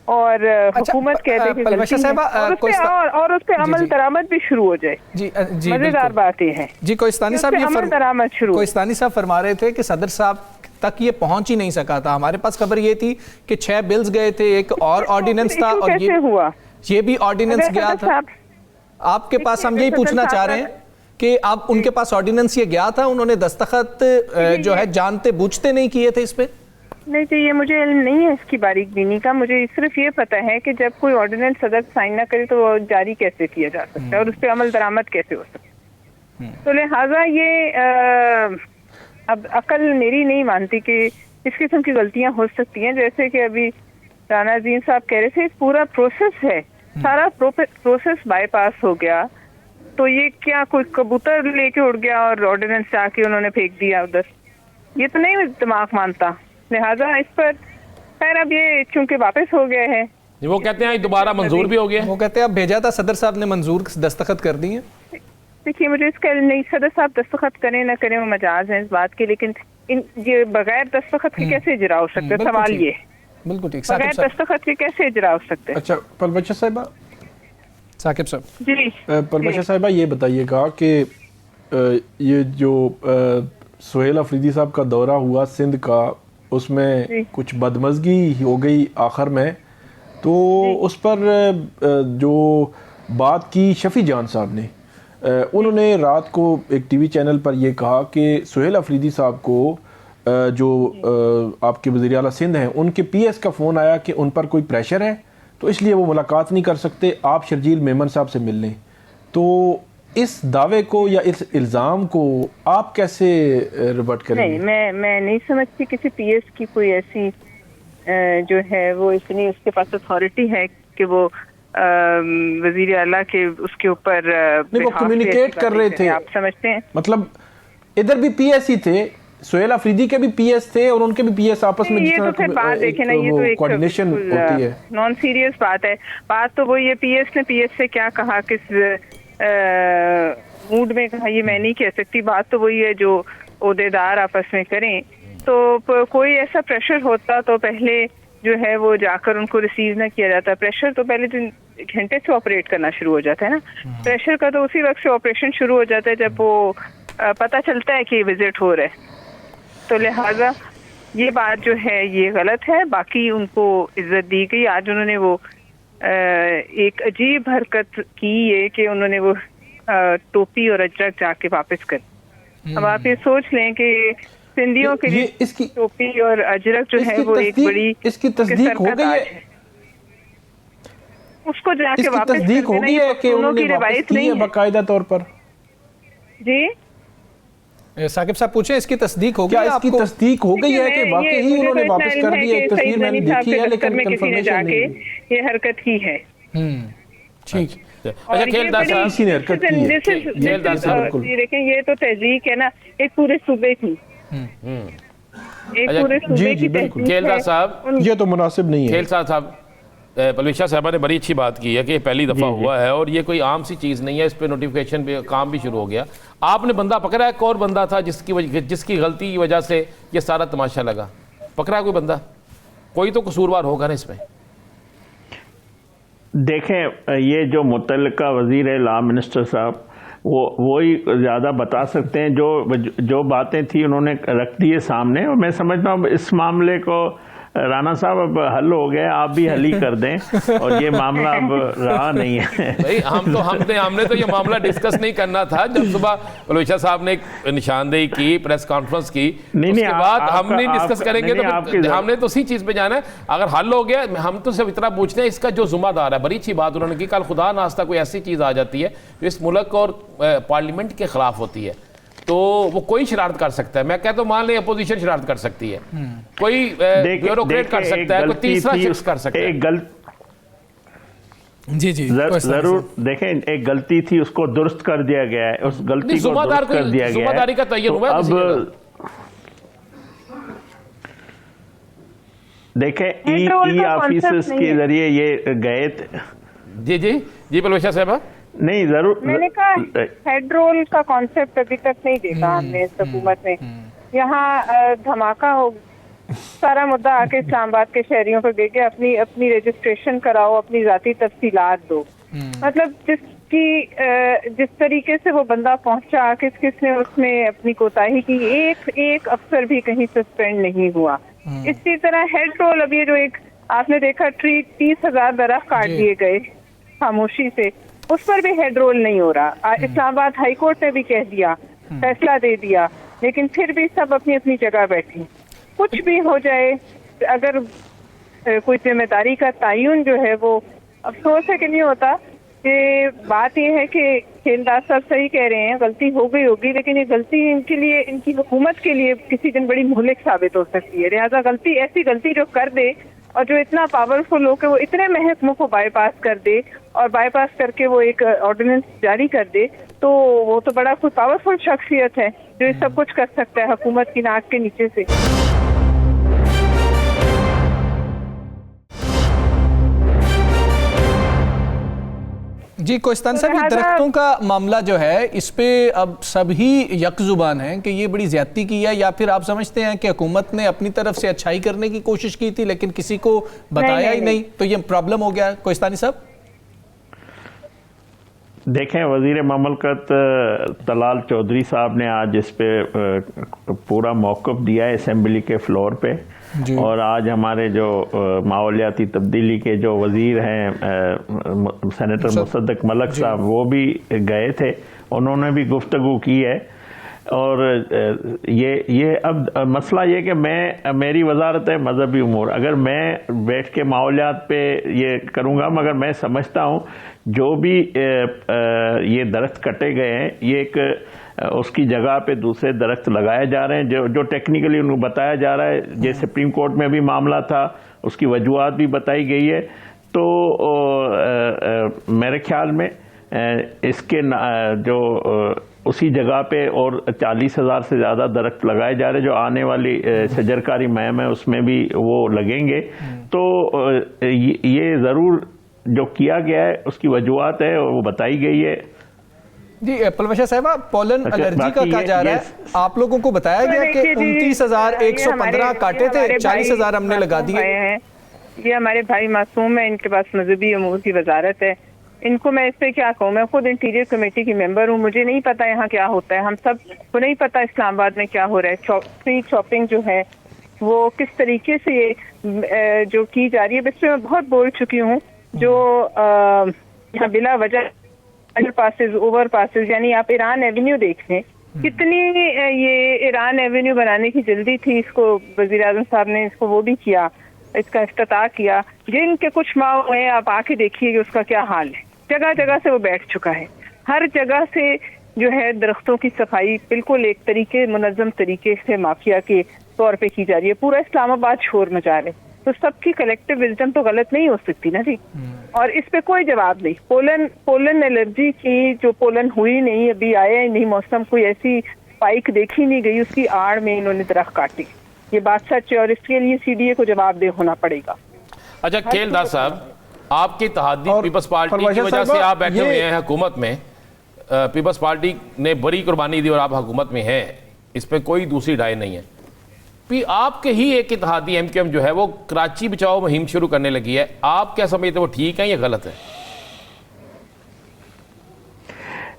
اور حکومت کہہ دے کہ غلطی ہے، اور اس پہ عمل درآمد بھی شروع ہو جائے. جی مزیدار بات یہ ہے جی کوہستانی صاحب، عمل درآمد شروع. کوہستانی صاحب فرما رہے تھے کہ صدر صاحب تک یہ پہنچ ہی نہیں سکا تھا. ہمارے پاس خبر یہ تھی کہ 6 بلز گئے تھے، ایک اور آرڈیننس تھا، اور یہ بھی آرڈیننس گیا تھا. آپ کے پاس ہم یہی پوچھنا چاہ رہے ہیں کہ اب ان کے پاس آرڈیننس یہ گیا تھا، انہوں نے دستخط جو ہے جانتے بوجھتے نہیں کیے تھے اس پہ؟ نہیں تو یہ مجھے علم نہیں ہے اس کی باریک بینی کا. مجھے صرف یہ پتا ہے کہ جب کوئی آرڈیننس صدر سائن نہ کرے تو وہ جاری کیسے کیا جا سکتا ہے اور اس پہ عمل درآمد کیسے ہو سکتا ہے. تو لہٰذا یہ اب عقل میری نہیں مانتی کہ اس قسم کی غلطیاں ہو سکتی ہیں. جیسے کہ ابھی رانا عظیم صاحب کہہ رہے تھے، پورا پروسیس ہے، سارا پروسیس بائی پاس ہو گیا. تو یہ کیا کوئی کبوتر لے کے اڑ گیا اور آرڈیننس جا کے انہوں نے پھینک دیا ادھر؟ یہ تو نہیں دماغ مانتا. لہٰذا اس پر خیر اب یہ چونکہ واپس ہو گئے ہیں، وہ کہتے ہیں دوبارہ منظور بھی ہو گیا. وہ کہتے ہیں اب بھیجا تھا صدر صاحب نے، منظور دستخط کر دی ہیں. دیکھیے مجھے اس کا علم نہیں، صدر صاحب دستخط کریں نہ کریں وہ مجاز ہیں اس بات کے، لیکن یہ بغیر دستخط کے کیسے اجرا ہو سکتا ہے؟ سوال یہ بالکل ٹھیک. بغیر دستخط کے کیسے اجرا ہو سکتے ہیں؟ اچھا پربشہ صاحبہ، ثاقب صاحب جی پربشہ صاحبہ یہ بتائیے گا کہ یہ جو سہیل افریدی صاحب کا دورہ ہوا سندھ کا، اس میں کچھ بدمزگی ہو گئی آخر میں، تو اس پر جو بات کی شفیع جان صاحب نے، انہوں نے رات کو ایک ٹی وی چینل پر یہ کہا کہ سہیل افریدی صاحب کو جو آپ کے وزیر اعلیٰ سندھ ہیں، ان کے پی ایس کا فون آیا کہ ان پر کوئی پریشر ہے تو اس لیے وہ ملاقات نہیں کر سکتے، آپ شرجیل میمن صاحب سے مل لیں. تو اس دعوے کو یا اس الزام کو آپ کیسے ریبٹ کریں گے؟ نہیں، میں نہیں سمجھتی کسی پی ایس کی کوئی ایسی جو ہے وہ اتنی اس کے پاس اتھارٹی ہے کہ وہ وزیر اعلیٰ کے اس کے اوپر نہیں، وہ کمیونیکیٹ کر رہے تھے. آپ سمجھتے ہیں مطلب ادھر بھی پی ایس ہی تھے، سہیل افریدی کے بھی پی ایس تھے اور ان کے بھی پی ایس آپس میں یہ تو پھر بات دیکھیں نا، یہ تو ایک کوارڈینیشن ہوتی ہے، نان سیریس بات ہے. بات تو وہ یہ پی ایس نے پی ایس سے کیا کہا، کس موڈ میں کہا، یہ میں نہیں کہہ سکتی. بات تو وہی ہے جو عہدیدار آپس میں کریں. تو کوئی ایسا پریشر ہوتا تو پہلے جو ہے وہ جا کر ان کو ریسیو نہ کیا جاتا. پریشر تو پہلے گھنٹے سے آپریٹ کرنا شروع ہو جاتا ہے نا. پریشر کا تو اسی وقت سے آپریشن شروع ہو جاتا ہے جب وہ پتہ چلتا ہے کہ وزٹ ہو رہا ہے. تو لہٰذا یہ بات جو ہے یہ غلط ہے. باقی ان کو عزت دی گئی. آج انہوں نے وہ ایک عجیب حرکت کی ہے کہ انہوں نے وہ ٹوپی اور اجرک جا کے واپس کر. اب آپ یہ سوچ لیں کہ سندھیوں کے لیے اس کی ٹوپی اور اجرک جو ہے وہ ایک بڑی اس کی تصدیق ہو گئی ہے، اس کو جا کے واپس تصدیق ہو گئی ہے کہ انہوں نے واپس کی ہے باقاعدہ طور پر. جی ثاقب صاحب پوچھیں اس کی تصدیق ہو گئی کیا اس کی تصدیق ہو گئی ہے کہ واقعی انہوں نے واپس کر دیا؟ ایک تصویر میں نے دیکھی ہے لیکن کنفرمیشن نہیں ہے. یہ حرکت کی ہے. ٹھیک. اچھا کھیلدار صاحب، کسی نے حرکت کی ہے. کھیلدار صاحب دیکھیں یہ تو تحریک ہے نا ایک پورے صوبے کی، ایک پورے صوبے کی تحریک. کھیلدار صاحب یہ تو مناسب نہیں ہے. کھیل صاحب پلویشا صاحبہ نے بڑی اچھی بات کی ہے کہ یہ پہلی دفعہ ہوا ہے اور یہ کوئی عام سی چیز نہیں ہے. اس پہ نوٹیفیکیشن پہ کام بھی شروع ہو گیا. آپ نے بندہ پکڑا ہے؟ ایک اور بندہ تھا جس کی غلطی کی وجہ سے یہ سارا تماشا لگا. پکڑا ہے کوئی بندہ؟ کوئی تو قصوروار ہوگا نا اس میں. دیکھیں یہ جو متعلقہ وزیر لا منسٹر صاحب وہی زیادہ بتا سکتے ہیں. جو باتیں تھیں انہوں نے رکھ دیے سامنے، اور میں سمجھتا ہوں اس معاملے کو رانا صاحب اب حل ہو گیا، آپ بھی حل ہی کر دیں اور یہ معاملہ اب رہا نہیں ہے. بھائی ہم نے تو یہ معاملہ ڈسکس نہیں کرنا تھا. جب صبح پلویشا صاحب نے ایک نشاندہی کی، پریس کانفرنس کی، اس کے بعد ہم نہیں ڈسکس کریں گے. تو ہم نے تو اسی چیز پہ جانا ہے. اگر حل ہو گیا، ہم تو صرف اتنا پوچھتے ہیں اس کا جو ذمہ دار ہے. بڑی اچھی بات انہوں نے کی. کل خدا ناخواستہ کوئی ایسی چیز آ جاتی ہے جو اس ملک اور پارلیمنٹ کے خلاف ہوتی ہے تو وہ کوئی شرارت کر سکتا ہے. میں کہتا ہوں مان لیں اپوزیشن شرارت کر سکتی ہے، کوئی بیوروکریٹ کر سکتا ہے، کوئی تیسرا شخص کر سکتا ہے. جی ضرور دیکھیں، ایک غلطی تھی، اس کو درست کر دیا گیا ہے، اس غلطی کو درست کر دیا گیا ہے. ذمہ داری کا تعین ہوا ہے. اب دیکھیں ای آفیسز کے ذریعے یہ گئے تھے. جی پلویشا صاحبہ. نہیں ضرور، میں نے کہا ہیڈ رول کا کانسیپٹ ابھی تک نہیں دیکھا ہم نے اس حکومت میں. یہاں دھماکہ ہو، سارا مدعا آ کے اسلام آباد کے شہریوں پر دے کے اپنی رجسٹریشن کراؤ، اپنی ذاتی تفصیلات دو. مطلب جس طریقے سے وہ بندہ پہنچا، کس نے اس میں اپنی کوتاہی کی، ایک افسر بھی کہیں سسپینڈ نہیں ہوا. اسی طرح ہیڈ رول، اب یہ جو ایک آپ نے دیکھا 30,000 درخت کاٹ دیے گئے خاموشی سے، اس پر بھی ہیڈ رول نہیں ہو رہا. اسلام آباد ہائی کورٹ نے بھی کہہ دیا، فیصلہ دے دیا، لیکن پھر بھی سب اپنی اپنی جگہ بیٹھے. کچھ بھی ہو جائے، اگر کوئی ذمہ داری کا تعین جو ہے وہ افسوس ہے کہ نہیں ہوتا. کہ بات یہ ہے کہ کھیلداز صاحب صحیح کہہ رہے ہیں، غلطی ہو گئی ہوگی، لیکن یہ غلطی ان کے لیے، ان کی حکومت کے لیے کسی دن بڑی مہلک ثابت ہو سکتی ہے. لہٰذا ایسی غلطی جو کر دے اور جو اتنا پاورفل ہو کہ وہ اتنے محکموں کو بائی پاس کر دے اور بائی پاس کر کے وہ ایک آرڈیننس جاری کر دے، تو وہ تو بڑا کوئی پاورفل شخصیت ہے جو یہ سب کچھ کر سکتا ہے حکومت کی ناک کے نیچے سے. جی کوہستانی صاحب، یہ درختوں کا معاملہ جو ہے اس پہ اب سب ہی یک زبان ہیں کہ یہ بڑی زیادتی کی ہے، یا پھر آپ سمجھتے ہیں کہ حکومت نے اپنی طرف سے اچھائی کرنے کی کوشش کی تھی لیکن کسی کو بتایا ہی نہیں تو یہ پرابلم ہو گیا؟ کوہستانی صاحب دیکھیں، وزیر مملکت طلال چودھری صاحب نے آج اس پہ پورا موقف دیا ہے اسمبلی کے فلور پہ. اور آج ہمارے جو ماحولیاتی تبدیلی کے جو وزیر ہیں سینیٹر مصدق ملک صاحب، وہ بھی گئے تھے، انہوں نے بھی گفتگو کی ہے. اور یہ اب مسئلہ یہ کہ میری وزارت ہے مذہبی امور، اگر میں بیٹھ کے ماحولیات پہ یہ کروں گا، مگر میں سمجھتا ہوں جو بھی یہ درخت کٹے گئے ہیں، یہ ایک اس کی جگہ پہ دوسرے درخت لگائے جا رہے ہیں جو ٹیکنیکلی ان کو بتایا جا رہا ہے. یہ سپریم کورٹ میں بھی معاملہ تھا، اس کی وجوہات بھی بتائی گئی ہے. تو میرے خیال میں اس کے جو اسی جگہ پہ اور 40,000 سے زیادہ درخت لگائے جا رہے ہیں جو آنے والی شجرکاری مہم ہے اس میں بھی وہ لگیں گے. تو یہ ضرور جو کیا گیا ہے اس کی وجوہات ہے اور وہ بتائی گئی ہے. جی پلویشا صاحبہ، پولن الرجی کا کہا جا رہا ہے، آپ لوگوں کو بتایا گیا کہ 29,115 کاٹے تھے، 40,000 ہم نے لگا دیے. یہ ہمارے بھائی معصوم ہیں، ان کے پاس مذہبی امور کی وزارت ہے. ان کو میں اس پہ کیا کہوں، میں خود انٹیریئر کمیٹی کی ممبر ہوں، مجھے نہیں پتا یہاں کیا ہوتا ہے. ہم سب کو نہیں پتا اسلام آباد میں کیا ہو رہا ہے. ٹری چاپنگ جو ہے وہ کس طریقے سے جو کی جا رہی ہے، اس پہ میں بہت بول چکی ہوں. جو یہاں بلا وجہ اوور پاسز، یعنی آپ ایران ایونیو دیکھ لیں، کتنی یہ ایران ایونیو بنانے کی جلدی تھی. اس کو وزیر اعظم صاحب نے اس کو وہ بھی کیا، اس کا افتتاح کیا. جن کے کچھ ماہ ہوئے آپ آ کے دیکھیے کہ اس کا کیا حال ہے. جگہ جگہ سے وہ بیٹھ چکا ہے. ہر جگہ سے جو ہے درختوں کی صفائی بالکل ایک طریقے منظم طریقے سے مافیا کے طور پہ کی جا رہی ہے. پورا اسلام آباد شور مچا رہے. تو سب کی کلیکٹیو وزڈم تو غلط نہیں ہو سکتی نا جی. اور اس پہ کوئی جواب نہیں. پولن الرجی کی جو پولن ہوئی نہیں، ابھی آیا ہی نہیں موسم، کوئی ایسی اسپائک دیکھی نہیں گئی، اس کی آڑ میں انہوں نے درخت کاٹی. یہ بات سچ ہے اور اس کے لیے CDA کو جواب دہ ہونا پڑے گا. اچھا کھیلداز صاحب، آپ کی اتحادی پیپلز پارٹی کی وجہ سے آپ بیٹھے ہوئے ہیں حکومت میں. پیپلز پارٹی نے بڑی قربانی دی اور آپ حکومت میں ہیں، اس پہ کوئی دوسری رائے نہیں ہے. آپ کے ہی ایک اتحادی MQM جو ہے وہ کراچی بچاؤ مہم شروع کرنے لگی ہے، آپ کیا سمجھتے ہیں وہ ٹھیک ہے یا غلط ہے؟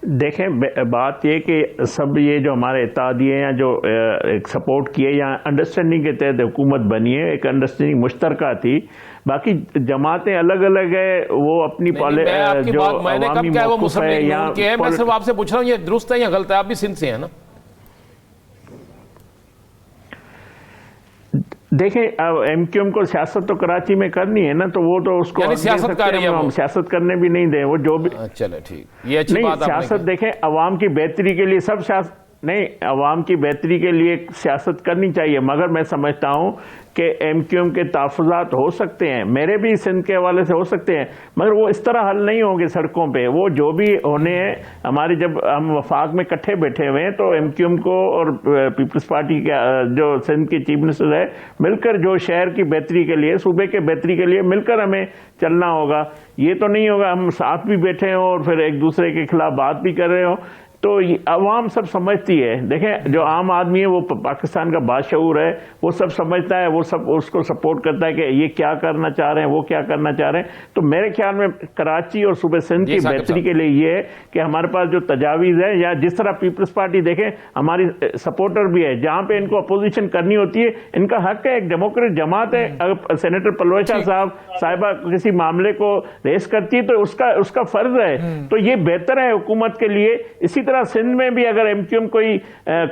دیکھیں بات یہ کہ سب یہ جو ہمارے اتحادیے یا جو سپورٹ کیے یا انڈرسٹینڈنگ کے تحت حکومت بنی ہے، ایک انڈرسٹینڈنگ مشترکہ تھی، باقی جماعتیں الگ الگ ہے، وہ اپنی جو عوامی موقف ہے یا میں صرف آپ سے پوچھ رہا ہوں یہ درست ہے یا غلط ہے؟ آپ بھی سندھ سے ہیں نا؟ دیکھیں ایم کیو ایم کو سیاست تو کراچی میں کرنی ہے نا، تو وہ تو اس کو سیاست کر رہی ہے، ہم سیاست کرنے بھی نہیں دیں، وہ جو بھی چلے ٹھیک، یہ اچھی نہیں بات سیاست دیکھیں عوام کی بہتری کے لیے سب سیاست نہیں، عوام کی بہتری کے لیے سیاست کرنی چاہیے، مگر میں سمجھتا ہوں کہ ایم کیو ایم کے تحفظات ہو سکتے ہیں، میرے بھی سندھ کے حوالے سے ہو سکتے ہیں، مگر وہ اس طرح حل نہیں ہوں گے سڑکوں پہ، وہ جو بھی ہونے ہیں ہماری، جب ہم وفاق میں کٹھے بیٹھے ہوئے ہیں تو ایم کیو ایم کو اور پیپلز پارٹی کے جو سندھ کی چیف منسٹر ہے مل کر جو شہر کی بہتری کے لیے، صوبے کے بہتری کے لیے مل کر ہمیں چلنا ہوگا، یہ تو نہیں ہوگا ہم ساتھ بھی بیٹھے ہوں اور پھر ایک دوسرے کے خلاف بات بھی کر رہے ہوں، تو عوام سب سمجھتی ہے، دیکھیں جو عام آدمی ہے وہ پاکستان کا باشعور ہے، وہ سب سمجھتا ہے، وہ سب اس کو سپورٹ کرتا ہے کہ یہ کیا کرنا چاہ رہے ہیں، وہ کیا کرنا چاہ رہے ہیں، تو میرے خیال میں کراچی اور صوبے سندھ کی بہتری کے لیے یہ ہے کہ ہمارے پاس جو تجاویز ہے، یا جس طرح پیپلز پارٹی دیکھیں ہماری سپورٹر بھی ہے، جہاں پہ ان کو اپوزیشن کرنی ہوتی ہے ان کا حق ہے، ایک ڈیموکریٹ جماعت ہے، اگر سینیٹر پلوش شاہ صاحبہ کسی معاملے کو ریز کرتی ہے تو اس کا فرض ہے، تو یہ بہتر ہے حکومت کے لیے، اسی طرح سندھ میں بھی اگر ایم کیو ایم کوئی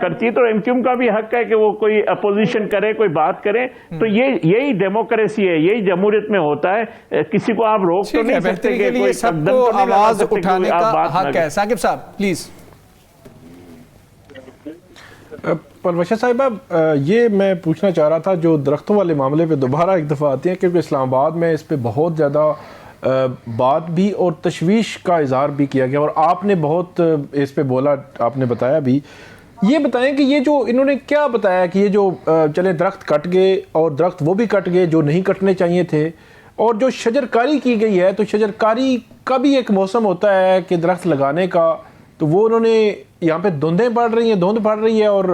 کرتی ہے تو ایم کیو ایم کا بھی حق ہے کہ وہ کوئی اپوزیشن کرے، کوئی بات کرے، تو یہی ڈیموکریسی ہے، یہی جمہوریت میں ہوتا ہے، کسی کو آپ روک تو نہیں سکتے کہ کوئی سب کو آواز اٹھانے کا حق ہے۔ ثاقب صاحب پلیز۔ پروشہ صاحبہ یہ میں پوچھنا چاہ رہا تھا، جو درختوں والے معاملے پہ دوبارہ ایک دفعہ آتے ہیں، کیونکہ اسلام آباد میں اس پہ بہت زیادہ بات بھی اور تشویش کا اظہار بھی کیا گیا، اور آپ نے بہت اس پہ بولا، آپ نے بتایا بھی، یہ بتائیں کہ یہ جو انہوں نے کیا بتایا کہ یہ جو چلے درخت کٹ گئے اور درخت وہ بھی کٹ گئے جو نہیں کٹنے چاہیے تھے، اور جو شجرکاری کی گئی ہے تو شجرکاری کا بھی ایک موسم ہوتا ہے کہ درخت لگانے کا، تو وہ انہوں نے یہاں پہ دھند پڑ رہی ہے اور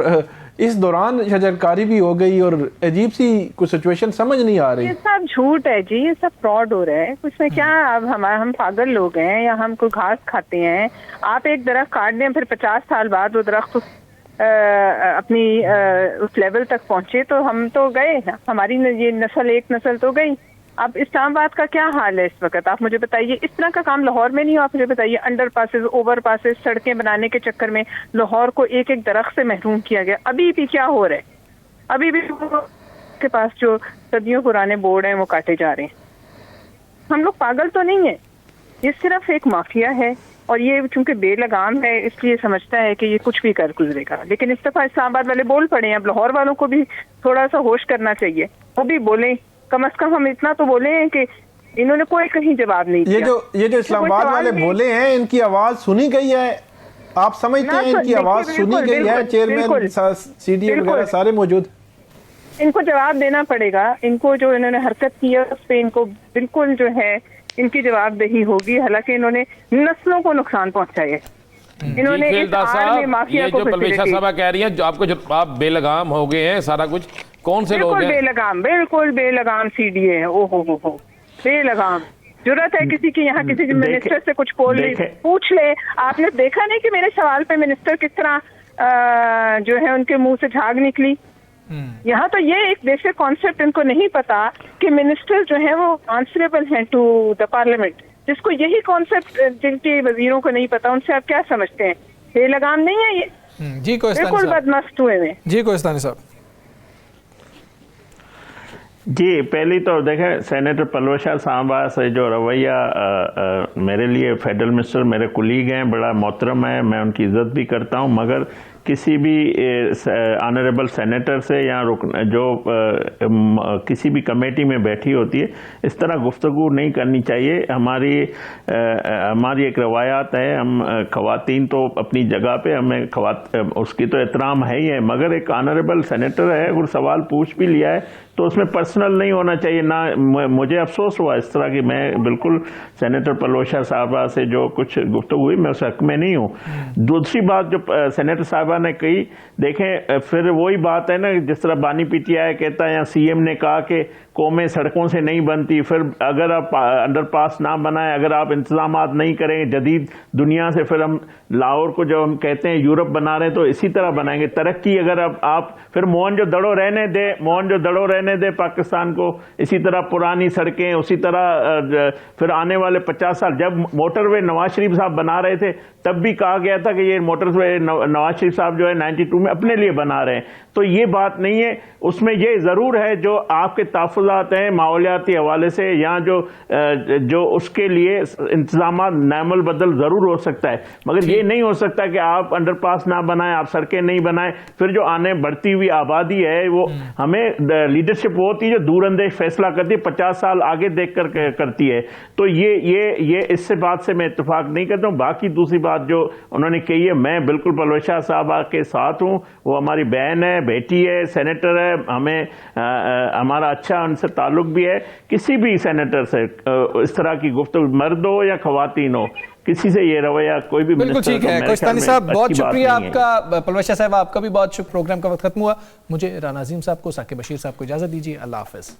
اس دوران شجرکاری بھی ہو گئی اور عجیب سی کوئی سچویشن سمجھ نہیں آ رہی۔ یہ سب جھوٹ ہے جی، یہ سب فراڈ ہو رہا ہے، اس میں کیا، اب ہم پاگل لوگ ہیں یا ہم کوئی گھاس کھاتے ہیں؟ آپ ایک درخت کاٹ دیں پھر 50 سال بعد وہ درخت اپنی اس لیول تک پہنچے تو ہم تو گئے، ہماری یہ نسل ایک نسل تو گئی۔ اب اسلام آباد کا کیا حال ہے اس وقت آپ مجھے بتائیے؟ اس طرح کا کام لاہور میں نہیں ہو، آپ مجھے بتائیے، انڈر پاسز، اوور پاسز، سڑکیں بنانے کے چکر میں لاہور کو ایک ایک درخت سے محروم کیا گیا۔ ابھی بھی کیا ہو رہا ہے؟ ابھی بھی کے پاس جو صدیوں پرانے بورڈ ہیں وہ کاٹے جا رہے ہیں۔ ہم لوگ پاگل تو نہیں ہیں، یہ صرف ایک مافیا ہے، اور یہ چونکہ بے لگام ہے اس لیے سمجھتا ہے کہ یہ کچھ بھی کر گزرے گا، لیکن اس دفعہ اسلام آباد والے بول پڑے ہیں، اب لاہور والوں کو بھی تھوڑا سا ہوش کرنا چاہیے، وہ بھی بولیں، کم از کم ہم اتنا تو بولے ہیں کہ انہوں نے کوئی کہیں جواب نہیں دیا۔ یہ جو اسلام آباد والے بولے ہیں ان کی آواز سنی گئی ہے؟ آپ سمجھتے ہیں ان کی آواز سنی گئی ہے؟ چیئرمین سی ڈی اے وغیرہ سارے موجود، ان کو جواب دینا پڑے گا، ان کو جو انہوں نے حرکت کی ہے اس پہ ان کو بالکل جو ہے ان کی جواب دہی ہوگی، حالانکہ انہوں نے نسلوں کو نقصان پہنچایا ہے، انہوں نے اس آڑ میں مافیا کو پرویشہ صاحبہ کہہ رہی ہیں جو آپ کو، جو آپ بے لگام ہو گئے ہیں سارا کچھ، کون سے لوگ ہیں؟ بالکل بے لگام سی ڈی اے، او ہو بے لگام۔ ضرورت ہے کسی کی یہاں کسی منسٹر سے کچھ پوچھ لے، آپ نے دیکھا نہیں کہ میرے سوال پہ منسٹر کس طرح جو ہے ان کے منہ سے جھاگ نکلی؟ یہاں تو یہ ایک بیسک کانسیپٹ ان کو نہیں پتا کہ منسٹر جو ہیں وہ آنسریبل ہیں ٹو دا پارلیمنٹ، جس کو یہی کانسیپٹ جن کے وزیروں کو نہیں پتا، ان سے آپ کیا سمجھتے ہیں؟ بے لگام نہیں ہے یہ؟ جی بالکل بدمست ہوئے ہیں۔ جی کوہستانی صاحب۔ جی پہلی تو دیکھیں سینیٹر پلوش شاہ صاحبہ سے جو رویہ میرے لیے فیڈرل منسٹر میرے کولیگ ہیں، بڑا محترم ہے، میں ان کی عزت بھی کرتا ہوں، مگر کسی بھی آنریبل سینیٹر سے یا جو کسی بھی کمیٹی میں بیٹھی ہوتی ہے اس طرح گفتگو نہیں کرنی چاہیے۔ ہماری ایک روایات ہے، ہم خواتین تو اپنی جگہ پہ، ہمیں اس کی تو احترام ہے ہی ہے، مگر ایک آنریبل سینیٹر ہے، اگر سوال پوچھ بھی لیا ہے تو اس میں پرسنل نہیں ہونا چاہیے۔ نہ مجھے افسوس ہوا اس طرح کی، میں بالکل سینیٹر پلوشہ صاحبہ سے جو کچھ گفتگو ہوئی میں اس حق میں نہیں ہوں۔ دوسری بات جو سینیٹر صاحبہ صاحبہ نے کہی، دیکھیں پھر وہی بات ہے نا، جس طرح بانی پی ٹی آئی کہتا ہے یا سی ایم نے کہا کہ قومیں سڑکوں سے نہیں بنتی، پھر اگر آپ انڈر پاس نہ بنائیں، اگر آپ انتظامات نہیں کریں جدید دنیا سے، پھر ہم لاہور کو جو ہم کہتے ہیں یورپ بنا رہے ہیں تو اسی طرح بنائیں گے ترقی۔ اگر آپ پھر موہن جو دڑو رہنے دے پاکستان کو، اسی طرح پرانی سڑکیں، اسی طرح پھر آنے والے 50 سال، جب موٹر وے نواز شریف صاحب بنا رہے تھے تب بھی کہا گیا تھا کہ یہ موٹر وے نواز شریف صاحب جو ہے 92 میں اپنے لیے بنا رہے ہیں، تو یہ بات نہیں ہے۔ اس میں یہ ضرور ہے جو آپ کے تحفظات ہیں ماحولیاتی حوالے سے، یا جو اس کے لیے انتظامات نعم البدل ضرور ہو سکتا ہے، مگر یہ نہیں ہو سکتا کہ آپ انڈر پاس نہ بنائیں، آپ سڑکیں نہیں بنائیں، پھر جو آنے بڑھتی ہوئی آبادی ہے وہ ہمیں لیڈرشپ ہوتی ہے جو دور اندیش فیصلہ کرتی ہے، 50 سال آگے دیکھ کر کرتی ہے، تو یہ اس سے بات سے میں اتفاق نہیں کرتا ہوں۔ باقی دوسری بات جو انہوں نے کہی ہے، میں بالکل پرویز شاہ صاحبہ کے ساتھ ہوں، وہ ہماری بہن ہے، بیٹی ہے، سینیٹر ہے، ہمیں ہمارا اچھا ان سے تعلق بھی ہے۔ کسی بھی سینیٹر سے اس طرح کی گفتگو، مرد ہو یا خواتین ہو، کسی سے یہ رویہ کوئی بھی بالکل ٹھیک ہے۔ کوہستانی صاحب بہت شکریہ آپ کا، پرویز شاہ صاحب آپ کا بھی بہت شکریہ۔ پروگرام کا وقت ختم ہوا، مجھے رانا عظیم صاحب کو، ثاقب بشیر صاحب کو اجازت دیجیے، اللہ حافظ۔